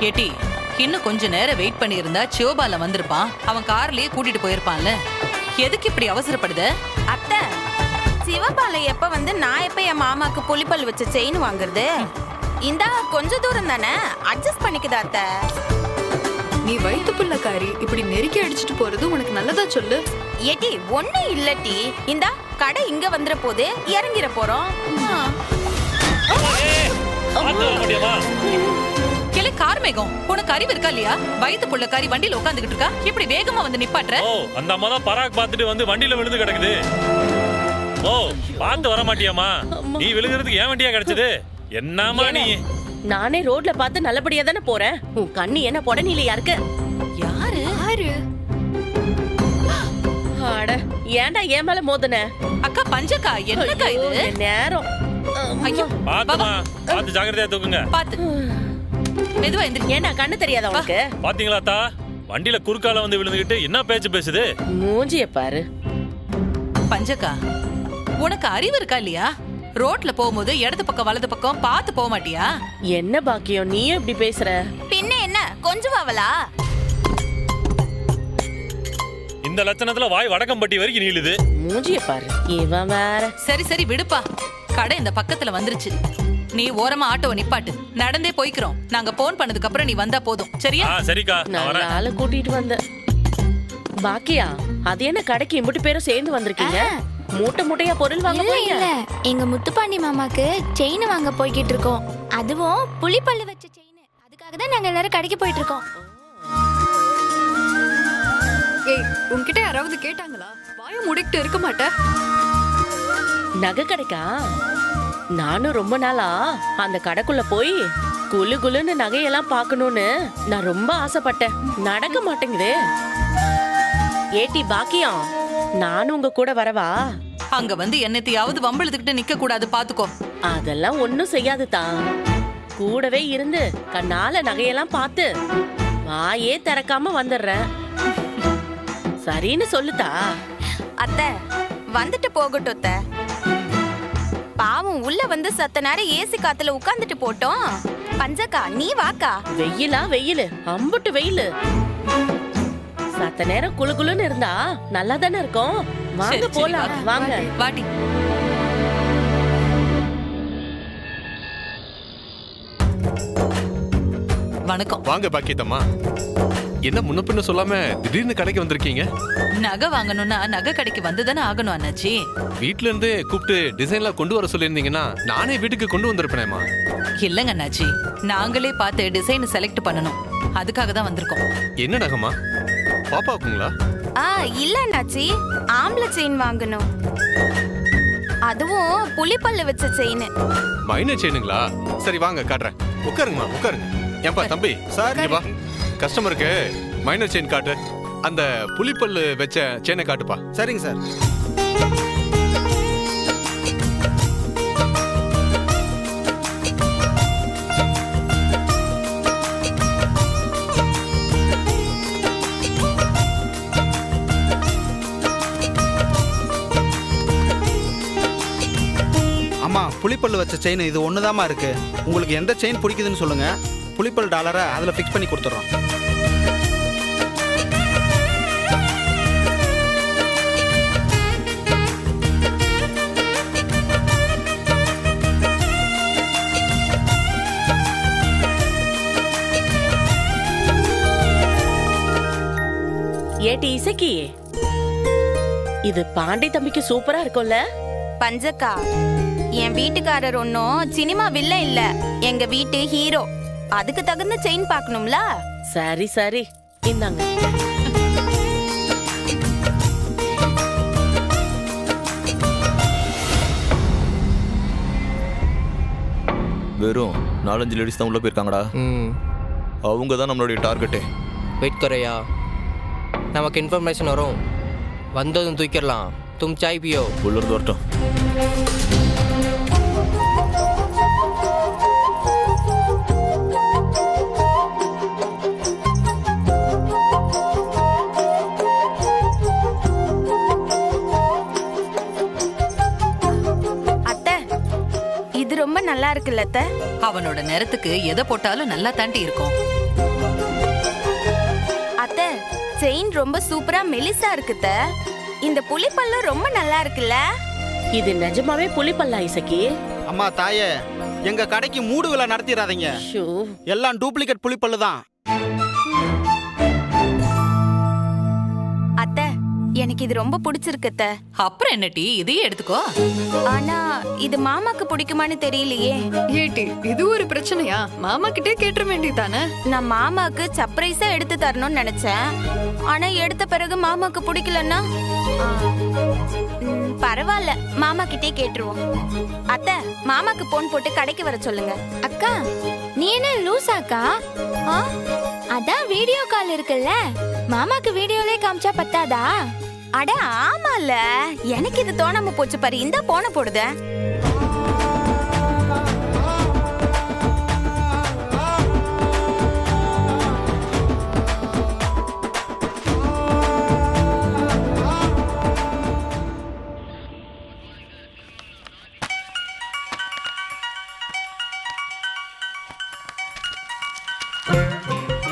ஏட்டி, இன்னும் கொஞ்ச நேரம் வெயிட் பண்ணி இருந்தா சிவபால வந்திருப்பான். அவன் கார்லயே கூட்டிட்டு போயிருப்பான்ல. எதுக்கு இப்படி அவசரப்படுத? அத்தை, சிவபால எப்ப வந்து நான் எப்ப என் மாமாக்கு புலிப்பல் வச்ச செயின் வாங்குறது? இந்தா கொஞ்ச தூரம் தானே, அட்ஜஸ்ட் பண்ணிக்குதா அத்தை. நீ வயிற்று பிள்ளைக்காரி இப்படி நெருக்கி அடிச்சுட்டு போறது உனக்கு நல்லதா சொல்லு. ஏட்டி ஒண்ணு இல்லட்டி, இந்தா கடை இங்க வந்துற போது இறங்கிற போறோம். கிளை கார்மேகம், உனக்கு அறிவு இருக்கா இல்லையா? வயிற்று புள்ளக்காரி வண்டியில உட்காந்துக்கிட்டு இருக்கா, இப்படி வேகமா வந்து நிப்பாட்டுற? அந்த அம்மா தான் பராக் பார்த்துட்டு வந்து வண்டியில விழுந்து கிடக்குது. ஓ, பார்த்து வர மாட்டியாமா? நீ விழுகிறதுக்கு ஏன் வண்டியா கிடைச்சது? என்னமா நீ? நானே ரோட்ல பார்த்து நல்லபடியா தானே போறேன். உன் கண்ணு என்ன பொடனிலையா இருக்கு? யாரு? அட, ஏன்டா ஏன் மேல மோதுன? அக்கா பஞ்சக்கா, என்னக்கா இது நேரம்? ஐயோ, பாத்துமா, பாத்து ஜாக்கிரதையா தூக்குங்க. பாத்து மெதுவா எந்திரி. ஏன்டா கண்ணு தெரியாதா உனக்கு? பாத்தீங்களா தா, வண்டியில குறுக்கால வந்து விழுந்துகிட்டு என்ன பேச்சு பேசுது? மூஞ்சிய பாரு. பஞ்சக்கா, உனக்கு அறிவு இருக்கா இல்லையா? ரோட்ல போகும்போது இடது பக்கம் வலது பக்கம் பார்த்து போக மாட்டியா? என்ன பாக்கியம் நீ இப்படி பேசுற? பின்ன என்ன கொஞ்சம் அவளா? இந்த லட்சணத்துல வாய் வடக்கம்பட்டி வரைக்கும் நீளுது. மூஞ்சிய பாரு. இவன் வேற. சரி சரி விடுப்பா, கடை இந்த பக்கத்துல வந்துருச்சு. நீ ஓரமா ஆட்டோவை நிப்பாட்டு, நடந்தே போய்க்கிறோம். நாங்க போன் பண்ணதுக்கு அப்புறம் நீ வந்தா போதும், சரியா? சரிக்கா, நான் நல்ல வரேன். ஆளை கூட்டிட்டு வந்த. பாக்கியா, அது என்ன கடைக்கு இம்புட்டு பேரும் சேர்ந்து வந்திருக்கீங்க? மூட்டை மூட்டையா பொருள் வாங்க இல்ல போறீங்க? இல்ல, எங்க முத்துப்பாண்டி மாமாக்கு செயின் வாங்க போய்கிட்டு இருக்கோம். அதுவும் புலிப்பல்லு வச்ச செயின். அதுக்காக தான் நாங்க எல்லாரும் கடைக்கு போயிட்டு இருக்கோம். ஏய், உன்கிட்ட யாராவது கேட்டாங்களா? வாய முடிக்கிட்டு இருக்க மாட்ட? நகை கடைக்கா? நானும் ரொம்ப நாளா அந்த கடைக்குள்ள போய் குளு குளுன்னு நகையெல்லாம் பார்க்கணும்னு நான் ரொம்ப ஆசைப்பட்டேன். நடக்க மாட்டேங்குதே. ஏட்டி பாக்கியம், நானும் உங்க கூட வரவா? அங்க வந்து என்னத்தையாவது வம்பிழுத்துக்கிட்டு நிக்க கூடாது, பாத்துக்கோ. அதெல்லாம் ஒண்ணும் செய்யாது தான். கூடவே இருந்து கண்ணால நகையெல்லாம் பார்த்து வாயே திறக்காம வந்துடுறேன். சரின்னு சொல்லுதா. அத்தை வந்துட்டு போகட்டும் அத்தை. பாவம் உள்ள வந்து சத்த நேரம் ஏசி காத்துல உட்கார்ந்துட்டு போட்டோம். பஞ்சக்கா நீ வாக்கா. வெயிலா வெயிலு, அம்புட்டு வெயிலு. சத்த நேரம் குளு குளுன்னு இருந்தா நல்லா தானே இருக்கும். வாங்க சரி, சரி, போலாம், வா. வாங்க. வாடி. வணக்கம். வாங்க பாக்கியத்தம்மா. என்ன முன்ன பின்ன சொல்லாம திடீர்னு கடைக்கு வந்திருக்கீங்க? நகை வாங்கணும்னா நகை கடைக்கு வந்துதானே ஆகணும் அண்ணாச்சி. வீட்ல இருந்து கூப்பிட்டு டிசைன்லாம் கொண்டு வர சொல்லியிருந்தீங்கன்னா நானே வீட்டுக்கு கொண்டு வந்திருப்பேனேமா. இல்லங்க அண்ணாச்சி, நாங்களே பார்த்து டிசைன் செலக்ட் பண்ணணும். அதுக்காக தான் வந்திருக்கோம். என்ன நகமா? பாப்பாவுக்குங்களா? இல்ல அண்ணாச்சி, ஆம்பளை செயின் வாங்கணும். அதுவும் புலிப்பல்லு வச்ச செயின். மைனர் செயினுங்களா? சரி வாங்க காட்டுறேன். உட்காருங்கம்மா, உட்காருங்க. ஏன்பா தம்பி, சார் வா. கஸ்டமருக்கு மைனர் செயின் காட்டு. அந்த புலிப்பல்லு வச்ச செயினை காட்டுப்பா. சரிங்க சார். அம்மா, புலிப்பல்லு வச்ச செயின் இது ஒண்ணுதாம்மா இருக்கு. உங்களுக்கு எந்த செயின் பிடிக்குதுன்னு சொல்லுங்க. புலிப்பல் டாலரை அதில் ஃபிக்ஸ் பண்ணி கொடுத்துட்றோம். ஏட்டி இசக்கி, இது பாண்டி தம்பிக்கு சூப்பரா இருக்கும்ல? பஞ்சக்கா, என் வீட்டுக்காரர் ஒன்னும் சினிமா வில்ல இல்ல, எங்க வீட்டு ஹீரோ. அதுக்கு தகுந்த செயின் பார்க்கணும்ல. சரி சரி, இந்தாங்க. வெறும் 4-5 லேடிஸ் தான் உள்ள போயிருக்காங்கடா. அவங்க தான் நம்மளுடைய டார்கெட்டே. வெயிட் கரையா, நமக்கு இன்ஃபர்மேஷன் வரும். வந்ததும் தூக்கிடலாம். தும் சாய் பியோ. உள்ளிருந்து வரட்டும். ரொம்ப நல்லா இருக்குல்ல அத்தை? அவனோட நேரத்துக்கு எதை போட்டாலும் நல்லா தாண்டி இருக்கும். செயின் ரொம்ப சூப்பரா மெலிசா இருக்குத. இந்த புலிப்பல்லு ரொம்ப நல்லா இருக்குல்ல? இது நிஜமாவே புலிப்பல்லா இசக்கி? அம்மா தாயே, எங்க கடைக்கு மூடு விழா நடத்திடாதீங்க. ஷோ, எல்லாம் டூப்ளிகேட் புலிப்பல்லு தான். அத்தை, எனக்கு இது ரொம்ப பிடிச்சிருக்குத்த. அப்புறம் என்ன டீ, இதையே எடுத்துக்கோ. ஆனா இது மாமாக்கு பிடிக்குமான்னு தெரியலையே. ஏட்டி, இது ஒரு பிரச்சனையா? மாமா கிட்டே கேட்ட வேண்டியதானே? நான் மாமாக்கு சர்ப்ரைஸா எடுத்து தரணும்னு நினைச்சேன். ஆனா எடுத்த பிறகு மாமாக்கு பிடிக்கலன்னா பரவாயில்ல, மாமா கிட்டே கேட்டுருவோம். அத்தை, மாமாக்கு போன் போட்டு கடைக்கு வர சொல்லுங்க. அக்கா, நீ என்ன லூசாக்கா? அதான் வீடியோ கால் இருக்குல்ல, மாமாக்கு வீடியோலே காமிச்சா பத்தாதா? அட ஆமால, எனக்கு இது தோணாம போச்சு பாரு. இந்த போன போடுத.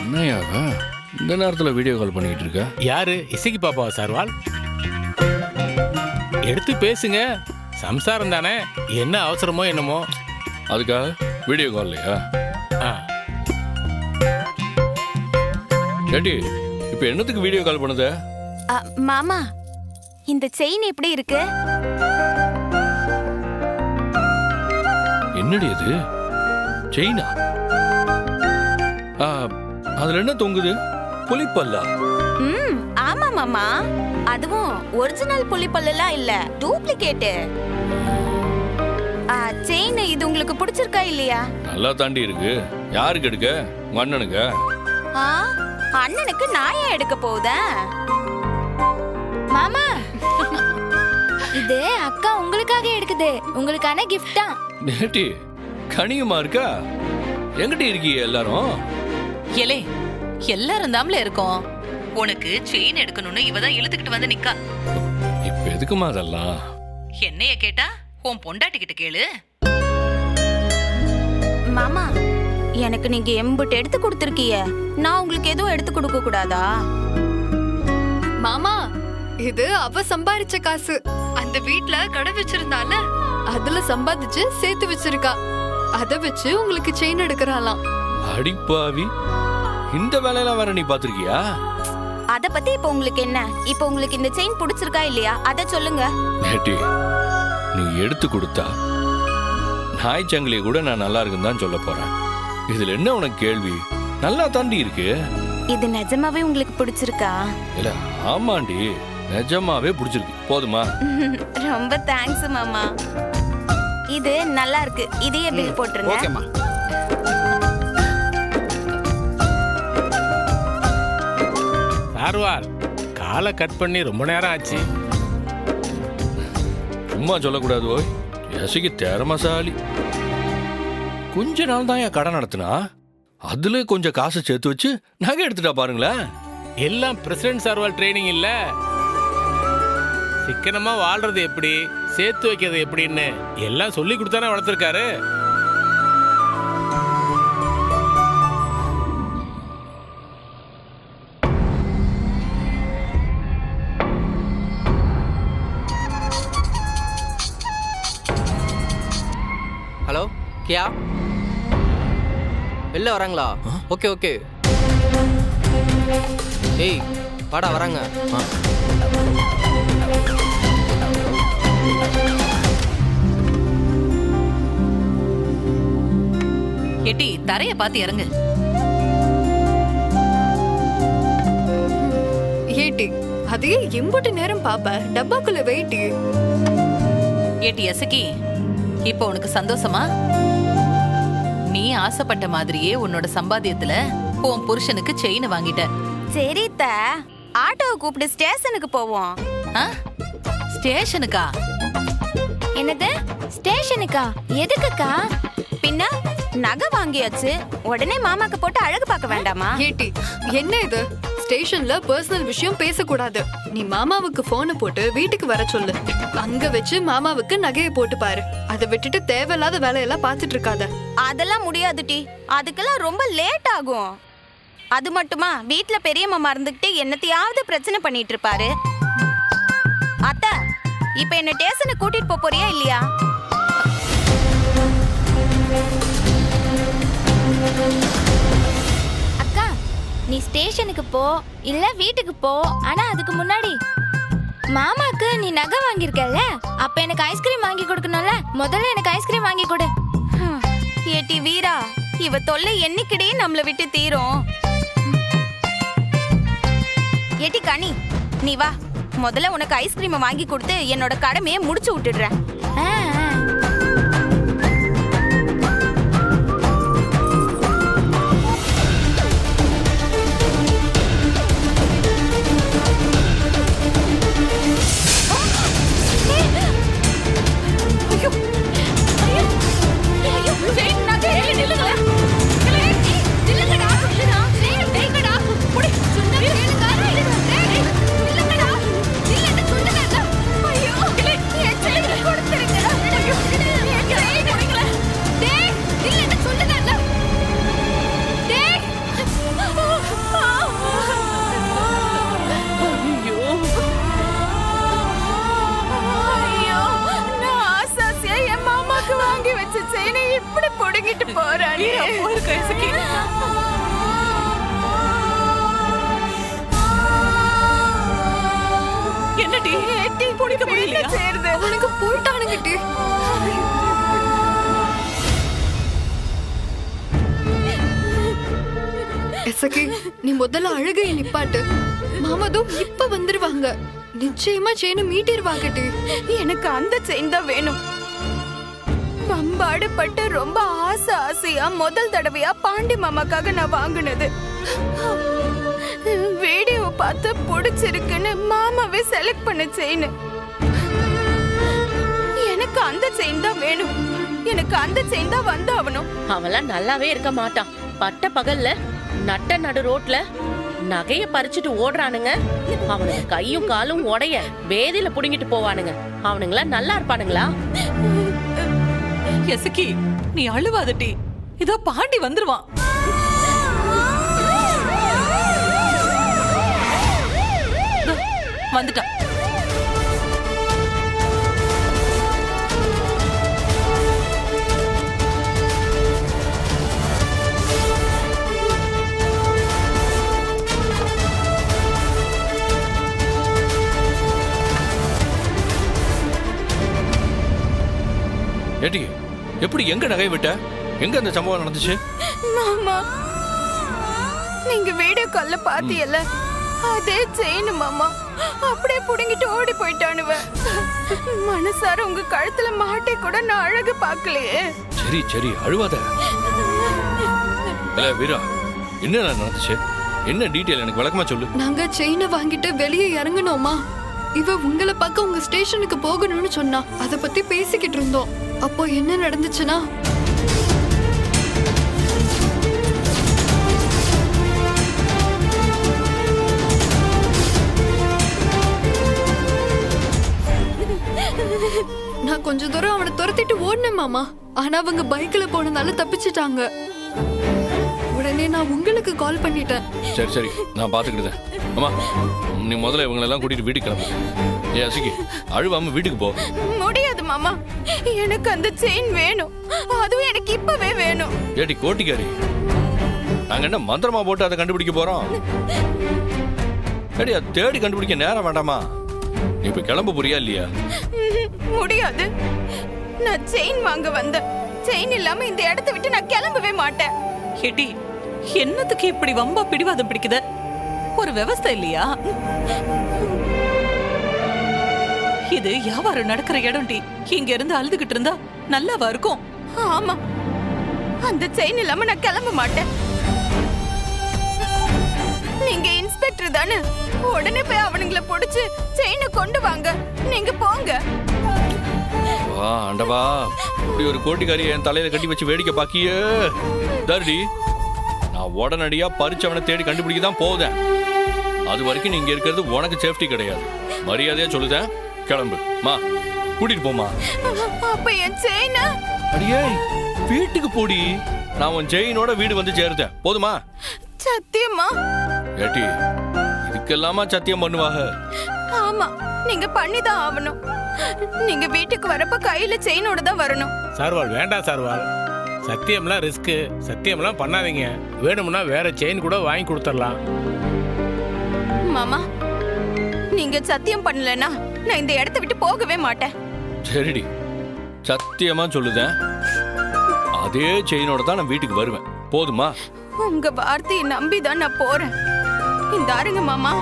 என்னையாவா இந்த நேரத்தில் வீடியோ கால் பண்ணிக்கிட்டு இருக்கா? யாரு? இசைக்கு பாப்பாவா சார்வால்? எடுத்து பேசுங்க, சம்சாரம் தானே. என்ன அவசரமோ என்னமோ. அதுக்காக வீடியோ கால் இல்லையா? ஏடி, இப்போ என்னத்துக்கு வீடியோ கால் பண்ணுத? மாமா, இந்த செயின் எப்படி இருக்கு? என்னடி இது? செயினா? அதுல என்ன தொங்குது? புலிப்பல்லா? ஆமா மாமா, அதுவும் ஒரிஜினல் புலிப்பல்லாம் இல்ல, டூப்ளிகேட். செயின் இது உங்களுக்கு பிடிச்சிருக்கா இல்லையா? நல்லா தாண்டி இருக்கு. யாருக்கு எடுக்க? உங்க அண்ணனுக்கு? அண்ணனுக்கு நான் ஏன் எடுக்க போகுதேன்? மாமா, இது அக்கா உங்களுக்காக எடுக்குது, உங்களுக்கான கிஃப்ட் தான். நேட்டி கனியுமா இருக்கா? எங்கிட்ட இருக்கீங்க எல்லாரும்? எலே, எல்லாரும் தாம்ல இருக்கோம். உனக்கு செயின் எடுக்கணும்னு இவதான் இழுத்துக்கிட்டு வந்து நிக்கா. இப்ப எதுக்குமா அதெல்லாம்? என்னைய கேட்டா உன் பொண்டாட்டி கிட்ட கேளு. மாமா, எனக்கு நீங்க எம்புட்டு எடுத்து கொடுத்துருக்கீங்க, நான் உங்களுக்கு எதுவும் எடுத்து கொடுக்க கூடாதா? மாமா, இது அவ சம்பாரிச்ச காசு. அந்த வீட்ல கடை வச்சிருந்தால, அதுல சம்பாதிச்சு சேர்த்து வச்சிருக்கா. அத வச்சு உங்களுக்கு செயின் எடுக்கறாளாம். அடிப்பாவி, இந்த வேலையெல்லாம் வேற நீ பாத்திருக்கியா? அத பத்தி இப்ப உங்களுக்கு என்ன? இப்ப உங்களுக்கு இந்த செயின் பிடிச்சிருக்கா இல்லையா அத சொல்லுங்க. நேட்டி, நீ எடுத்து கொடுத்தா நாய் சங்கிலியை கூட நான் நல்லா இருக்குன்னு தான் சொல்ல போறேன். இதுல என்ன உனக்கு கேள்வி? நல்லா தாண்டி இருக்கு. இது நிஜமாவே உங்களுக்கு பிடிச்சிருக்கா? இல்ல, ஆமாண்டி, நிஜமாவே பிடிச்சிருக்கு. போதுமா? ரொம்ப தேங்க்ஸ் மாமா. இது நல்லா இருக்கு, இதையே பில் போட்டுருங்க. ஓகேம்மா. சார்வால், காலை கட் பண்ணி ரொம்ப நேரம் ஆச்சு. சும்மா சொல்லக்கூடாது. ஓய், யசிக்கு திறமசாலி. கொஞ்ச நாள் தான் என் கடை நடத்தினா, அதுல கொஞ்சம் காசு சேர்த்து வச்சு நகை எடுத்துட்டா பாருங்களேன். எல்லாம் பிரசிடென்ட் சார்வால் ட்ரைனிங் இல்ல. சிக்கனமா வாழ்றது எப்படி, சேர்த்து வைக்கிறது எப்படின்னு எல்லாம் சொல்லி கொடுத்தானே வளர்த்திருக்காரு. ஹலோ, கியா வெளில வராங்களா? Okay okay. ஏய் வாடா, வராங்க. எட்டி, தரைய பார்த்து இறங்கு. ஏட்டி, அதையே எம்புட்டு நேரம் பாப்ப, டப்பாக்குள்ள வெயிட்டி. ஏட்டி யசகி, இப்போ உனக்கு சந்தோஷமா? நீ ஆசைப்பட்ட மாதிரியே உன்னோட சம்பாத்தியத்துல உன் புருஷனுக்கு செயின் வாங்கிட்ட. சரி த, ஆட்டோவை கூப்பிட்டு ஸ்டேஷனுக்கு போவோம். ஸ்டேஷனுக்கா? என்னது ஸ்டேஷனுக்கா? எதுக்குக்கா? பின்ன நகை வாங்கியாச்சு, உடனே மாமாக்கு போட்டு அழகு பார்க்க வேண்டாமா? ஏட்டி, என்ன இது? ஸ்டேஷன்ல பர்சனல் விஷயம் பேசக்கூடாது. நீ மாமாவுக்கு போனை போட்டு வீட்டுக்கு வர சொல்லு. அங்க வச்சு மாமாவுக்கு நகையை போட்டு பாரு. அதை விட்டுட்டு தேவையில்லாத வேலையெல்லாம் பார்த்துட்டு இருக்காத. அதெல்லாம் முடியாது டி, அதுக்கெல்லாம் ரொம்ப லேட் ஆகும். அது மட்டுமா வீட்ல பெரிய மாமா இருந்துகிட்டு என்னத்தையாவது பிரச்சனை பண்ணிட்டு இருப்பாரு. அத்தை, இப்ப என்ன ஸ்டேஷனுக்கு கூட்டிட்டு போறியா இல்லையா? அக்கா, நீ ஸ்டேஷனுக்கு போ இல்ல வீட்டுக்கு போ. ஆனா அதுக்கு முன்னாடி மாமாக்கு நீ நகை வாங்கியிருக்கல, அப்ப எனக்கு ஐஸ்கிரீம் வாங்கி கொடுக்கணும்ல. முதல்ல எனக்கு ஐஸ்கிரீம் வாங்கி கொடு. ஏட்டி வீரா, இவ தொல்லை என்னைக்கிடே நம்மள விட்டு தீரும். ஏட்டி கனி, நீ வா, முதல்ல உனக்கு ஐஸ்கிரீம் வாங்கி கொடுத்து என்னோட கடமையை முடிச்சு விட்டுடுறேன். என்னடி பிடிக்க முடியல, அவனுக்கு போயிட்டானுங்கிட்டு. எசகி, நீ முதல்ல அழுகையை நிப்பாட்டு. மாமாதும் இப்ப வந்துருவாங்க. நிச்சயமா செயினை மீட்டிருவாங்கட்டி. எனக்கு அந்த செயின் தான் வேணும். பம்பாடு பட்டு ரொம்ப ஆசையா முதல் தடவையா பாண்டி மாமாக்காக நான் வாங்கினது. வீடியோ பார்த்து பிடிச்சிருக்குன்னு மாமாவே செலக்ட் பண்ண செயின். எனக்கு அந்த செயின் தான் வேணும். எனக்கு அந்த செயின் தான் வந்தாகணும். அவெல்லாம் நல்லாவே இருக்க மாட்டான். பட்ட பகல்ல நட்ட நடு ரோட்ல நகைய பறிச்சுட்டு ஓடுறானுங்க. அவனுக்கு கையும் காலும் உடைய வேதியில புடுங்கிட்டு போவானுங்க. அவனுங்களா நல்லா இருப்பானுங்களா? எசக்கி, நீ அழுவாதட்டி, இதோ பாண்டி வந்துருவான். வந்துட்டான். ஏடி, எப்படி எங்க நகை விட்ட? எங்க அந்த சம்பவம் நடந்துச்சு? மாமா, நீங்க வீடியோ கால்ல பாத்தியல்ல, அதே செயின் மாமா. அப்படியே புடுங்கிட்டு ஓடி போயிட்டானுவ. மனசார உங்க கழுத்துல மாட்டே கூட நான் அழகு பார்க்கலையே. சரி சரி, அழுவாத. வீரா, என்ன நடந்துச்சு? என்ன டீட்டெயில் எனக்கு விளக்கமா சொல்லு. நாங்க செயினை வாங்கிட்டு வெளியே இறங்கணுமா? இவ உங்களை பார்க்க உங்க ஸ்டேஷனுக்கு போகணும்னு சொன்னா. அத பத்தி பேசிக்கிட்டு இருந்தோம். அப்போ என்ன நடந்துச்சுன்னா, நான் கொஞ்ச தூரம் அவனை துரத்திட்டு ஓடினேன் மாமா. ஆனா அவங்க பைக்ல போனதால தப்பிச்சிட்டாங்க. உடனே நான் உங்களுக்கு கால் பண்ணிட்டேன். சரி சரி, நான் பாத்துக்கிட்டேன். அம்மா, நீ முதல்ல இவங்களெல்லாம் கூட்டிட்டு வீட்டுக்கு கிளம்பு. ஏ அசிகி, அழுவாம வீட்டுக்கு போ. முடியாது மாமா, எனக்கு அந்த செயின் வேணும். அதுவும் எனக்கு இப்பவே வேணும். ஏடி கோட்டிக்காரி, நாங்க என்ன மந்திரமா போட்டு அதை கண்டுபிடிக்க போறோம்? ஏடி, அதை தேடி கண்டுபிடிக்க நேரம் வேண்டாமா? நீ இப்ப கிளம்ப போறியா இல்லையா? முடியாது. நான் செயின் வாங்க வந்தேன். செயின் இல்லாம இந்த இடத்தை விட்டு நான் கிளம்பவே மாட்டேன். ஏடி, என்னத்துக்கு இப்படி வம்பா பிடிவாதம் பிடிக்குத? ஒரு விவசாய இல்லையா? இது வியாபாரம் நடக்கிற இடம் டி. இங்க இருந்து அழுதுகிட்டு இருந்தா நல்லாவா இருக்கும்? ஆமா, அந்த செயின் இல்லாம நான் கிளம்ப மாட்டேன். நீங்க இன்ஸ்பெக்டர் தானே? உடனே போய் அவனுங்களை பிடிச்சு செயினை கொண்டு வாங்க. நீங்க போங்க. வா ஆண்டவா, இப்படி ஒரு கோட்டிக்காரியை என் தலையில கட்டி வச்சு வேடிக்கை பாக்கியே. தர்டி, நான் உடனடியா பறிச்சவனை தேடி கண்டுபிடிக்க தான் போதேன். அது வரைக்கும் நீங்க இருக்கிறது உனக்கு சேஃப்டி கிடையாது. மரியாதையா சொல்லுதேன், கிளம்பு. மா, கூட்டிட்டு போமா. அப்ப என் செயின்? அடியே, வீட்டுக்கு போடி. நான் உன் செயினோட வீடு வந்து சேருதேன். போதுமா? சத்தியமா? ஏட்டி இதுக்கெல்லாமா சத்தியம் பண்ணுவாங்க? ஆமா, நீங்க பண்ணிதான் ஆகணும். நீங்க வீட்டுக்கு வரப்ப கையில செயினோட தான் வரணும். சார்வால் வேண்டாம் சார்வால், சத்தியம்லாம் ரிஸ்க், சத்தியம்லாம் பண்ணாதீங்க. வேணும்னா வேற செயின் கூட வாங்கி கொடுத்துடலாம். மாமா, நீங்க சத்தியம் பண்ணலனா நான் இந்த இடத்தை விட்டு போகவே மாட்டேன். சரிடி, சத்தியமா சொல்லுதேன், அதே செயினோட தான் நான் வீட்டுக்கு வருவேன். போதுமா? உங்க வார்த்தையை நம்பிதான் நான் போறேன். இந்த ஆருங்க மாமா,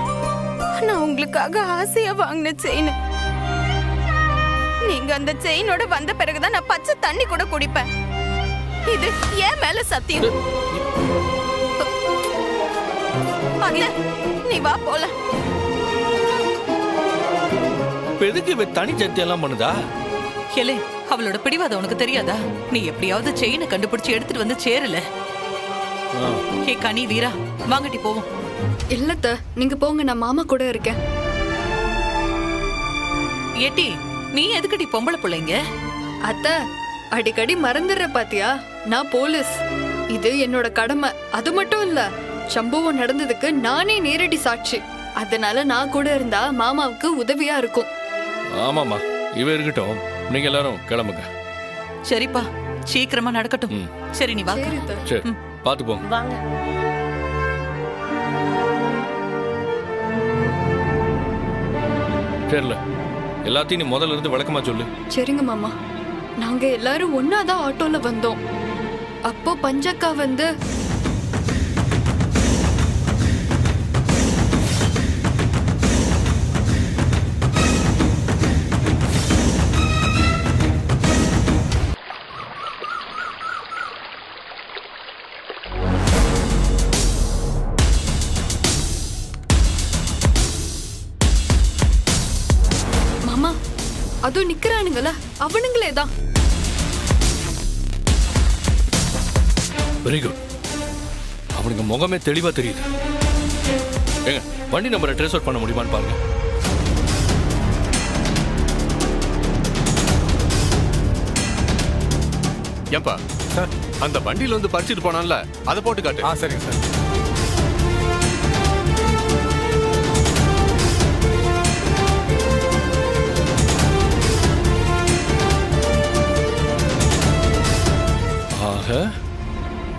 நான் உங்களுக்காக ஆசையா வாங்கின செயின். நீங்க அந்த செயினோட வந்த பிறகுதான் நான் பச்சை தண்ணி கூட குடிப்பேன். இது ஏன் மேல சத்தியம். அண்ணே, நீ வா போலாம். எதுக்கு இவ தனி சத்தியம் எல்லாம் பண்ணுதா? ஹெலே, அவளோட பிடிவாதம் உனக்கு தெரியாதா? நீ எப்படியாவது செயினை கண்டுபிடிச்சு எடுத்துட்டு வந்து சேரல. ஹே கனி, வீரா, வாங்கட்டி போவோம். இல்லத்த, நீங்க போங்க, நான் மாமா கூட இருக்கேன். ஏட்டி, நீ எதுக்கடி பொம்பளை பிள்ளைங்க? அத்த, அடிக்கடி மறந்துடுற பாத்தியா? நான் போலீஸ், இது என்னோட கடமை. அது மட்டும் இல்ல, சம்பவம் நடந்ததுக்கு நானே நேரடி சாட்சி. அதனால நான் கூட இருந்தா மாமாவுக்கு உதவியா இருக்கும். ஆமாமா, இவ இருக்கட்டும், நீங்க எல்லாரும் கிளம்புங்க. சரிப்பா, சீக்கிரமா நடக்கட்டும். சரி, நீ வா. சரி, பாத்து போங்க. வாங்க. சரில, எல்லாத்தையும் நீ முதல்ல இருந்து விளக்கமா சொல்லு. சரிங்க மாமா. நாங்க எல்லாரும் ஒன்னாதான் ஆட்டோல வந்தோம். அப்போ பஞ்சக்கா வந்து அதுவும் நிக்கிறானுங்கள, அவனுங்களே தான். வெரி குட், அவனுக்கு முகமே தெளிவா தெரியுது. ஏங்க, வண்டி நம்பரை ட்ரேஸ் அவுட் பண்ண முடியுமான்னு பாருங்க. ஏன்பா சார், அந்த வண்டியில வந்து பறிச்சுட்டு போனான்ல, அதை போட்டு காட்டு. சரிங்க சார்.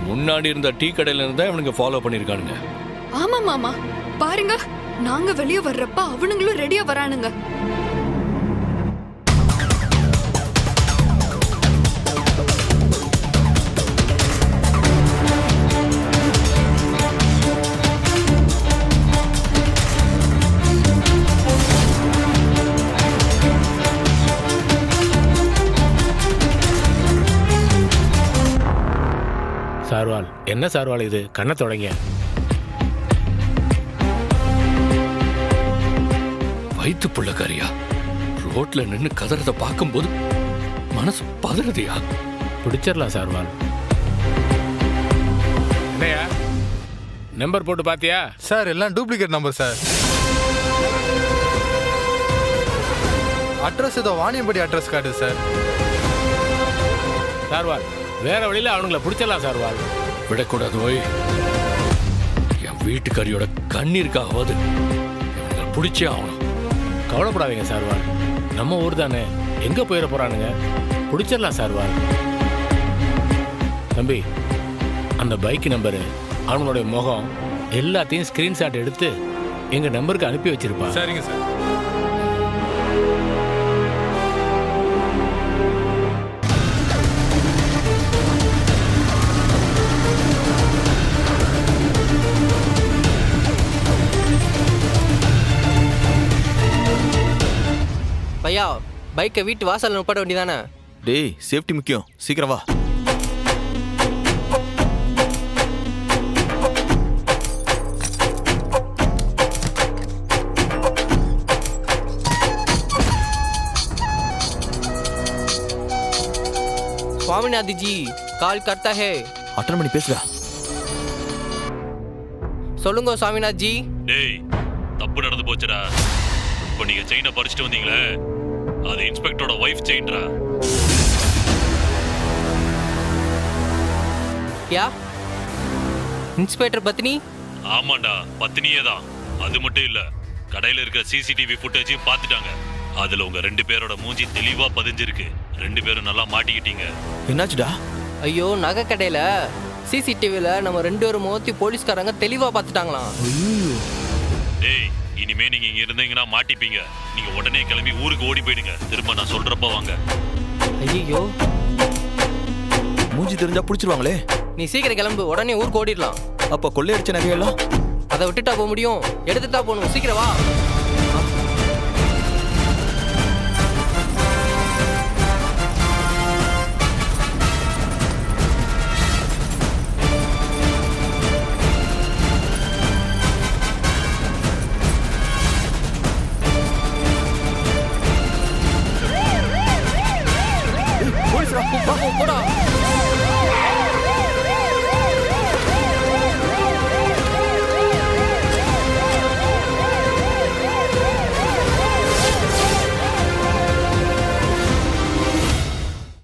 முன்னாடி இருந்த டீ கடையில இருந்தா இவனுங்க ஃபாலோ பண்ணிருக்கானுங்க. ஆமா மாமா, பாருங்க, நாங்க வெளியே வர்றப்ப அவனுங்களும் ரெடியா வரானுங்க. சார்வால், என்ன சார்வால் இது? கண்ணை தொடங்க. வயிற்று புள்ளக்காரியா, ரோட்ல நின்று கதறத பார்க்கும்போது மனசு பதறதையா? பிடிச்சிடலாம் சார்வால். என்னையா நம்பர் போட்டு பாத்தியா? சார், எல்லாம் டூப்ளிகேட் நம்பர் சார். அட்ரஸ் ஏதோ வாணியம்படி அட்ரஸ் கார்டு சார். சார்வால், வேற வழியில அவனுங்களை பிடிச்சிடலாம் சார்வால். விடக்கூடாது ஓய். என் வீட்டுக்காரியோட கண்ணீருக்காவது இவனுங்களை பிடிச்சே ஆகணும். கவலைப்படாதீங்க சார்வால், நம்ம ஊர் தானே, எங்க போயிட போறானுங்க, பிடிச்சிடலாம் சார்வால். தம்பி, அந்த பைக் நம்பரு, அவனுடைய முகம் எல்லாத்தையும் ஸ்கிரீன்ஷாட் எடுத்து எங்க நம்பருக்கு அனுப்பி வச்சிருப்பான். சரிங்க சார். பையா, பைக்கை வீட்டு வாசல்ல நிப்பாட்ட வேண்டியதானே? டேய், சேஃப்டி முக்கியம், சீக்கிரம் வா. स्वामीनाथ जी கால் करता है. அட்டெண்ட் பண்ணி பேசுடா. சொல்லுங்க சுவாமிநாத் ஜி. டேய், தப்பு நடந்து போச்சுடா. இப்போ நீங்க செயினை பறிச்சுட்டு வந்தீங்களே, அது இன்ஸ்பெக்டரோட வைஃப் செயின்டா. क्या? इंस्पेक्टर पत्नी ஆமாண்டா, பத்தினியே தான். அது மட்டும் இல்ல, கடையில இருக்க சிசிடிவி ஃபுட்டேஜையும் பார்த்துட்டாங்க. அதுல உங்க 2 பேரோட மூஞ்சி தெளிவா பதிஞ்சிருக்கு. 2 பேரும் நல்லா மாட்டிக்கிட்டீங்க. என்னாச்சுடா? ஐயோ, நகை கடையில் சிசிடிவியில் நம்ம 2 பேரும் மோத்தி போலீஸ்காரங்க தெளிவாக பார்த்துட்டாங்களாம். டேய், இனிமே நீங்க இங்க இருந்தீங்கன்னா மாட்டிப்பீங்க. நீங்க உடனே கிளம்பி ஊருக்கு ஓடி போயிடுங்க. திரும்ப நான் சொல்றப்ப வாங்க. ஐயோ, மூஞ்சி தெரிஞ்சா பிடிச்சிருவாங்களே. நீ சீக்கிரம் கிளம்பு, உடனே ஊருக்கு ஓடிடலாம். அப்ப கொள்ளையடிச்ச நகையெல்லாம் அதை விட்டுட்டா போக முடியும், எடுத்துட்டா போகணும். சீக்கிரம் வா.